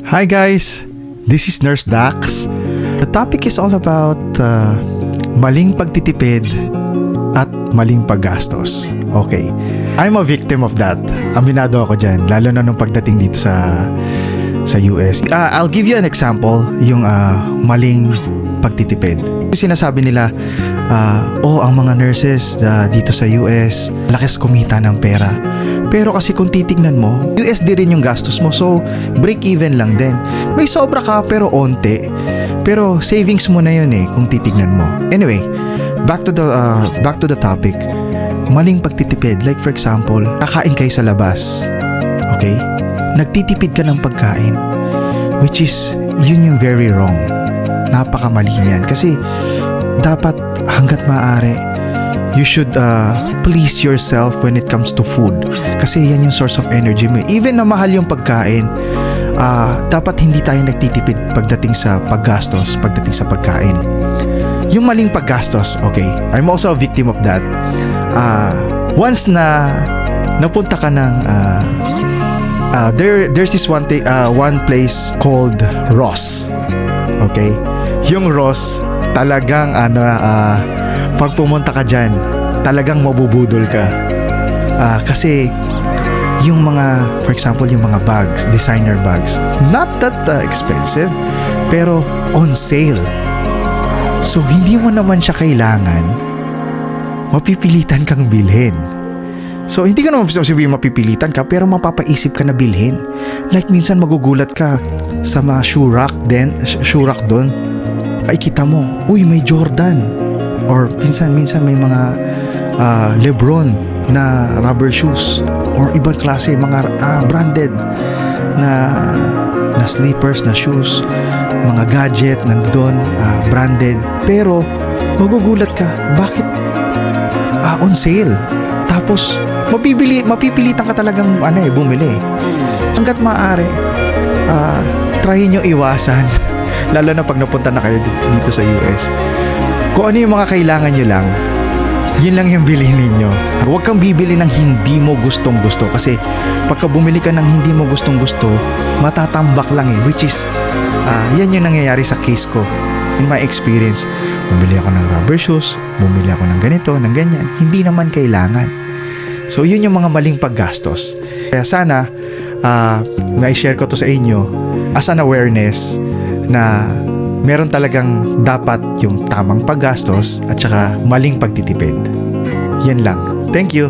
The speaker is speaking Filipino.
Hi guys, this is Nurse Dax. The topic is all about maling pagtitipid at maling paggastos. Okay, I'm a victim of that. Aminado ako dyan, lalo na nung pagdating dito sa US. I'll give you an example, yung maling pagtitipid. Sinasabi nila, ang mga nurses dito sa US, lakas kumita ng pera. Pero kasi kung titignan mo, USD rin yung gastos mo, so break even lang din. May sobra ka pero onte. Pero savings mo na yun kung titignan mo. Anyway, back to the topic. Maling pagtitipid, like for example, kakain kayo sa labas. Okay? Nagtitipid ka ng pagkain, which is yun yung very wrong. Napakamali niyan kasi dapat hanggat maaari you should please yourself when it comes to food kasi yan yung source of energy mo. Even na mahal yung pagkain, dapat hindi tayo nagtitipid pagdating sa paggastos, pagdating sa pagkain. Yung maling paggastos, okay, I'm also a victim of that. Once na napunta ka ng there's this one place called Ross. Okay? Yung Ross, talagang pag pumunta ka dyan, talagang mabubudol ka. Kasi yung mga, for example, yung mga bags, designer bags, not that expensive, pero on sale. So, hindi mo naman siya kailangan, mapipilitan kang bilhin. So, hindi ka naman sabihin mapipilitan ka, pero mapapaisip ka na bilhin. Like, minsan magugulat ka sa mga shoe rack doon. Ay, kita mo, uy, may Jordan. Or minsan may mga Lebron na rubber shoes. Or ibang klase, mga branded na slippers, na shoes. Mga gadget, nandun, branded. Pero, magugulat ka, bakit on sale? Tapos, mapipilitan ka talagang bumili. Hanggat maaari, try nyo iwasan. Lalo na pag napunta na kayo dito sa US. Kung ano yung mga kailangan nyo lang, yun lang yung bilhin ninyo. Huwag kang bibili ng hindi mo gustong gusto. Kasi pagka bumili ka ng hindi mo gustong gusto, matatambak lang which is, yan yung nangyayari sa case ko. In my experience, bumili ako ng rubber shoes, bumili ako ng ganito, ng ganyan. Hindi naman kailangan. So yun yung mga maling paggastos. Kaya sana, na-share ko to sa inyo as an awareness na meron talagang dapat yung tamang paggastos at saka maling pagtitipid. Yan lang. Thank you.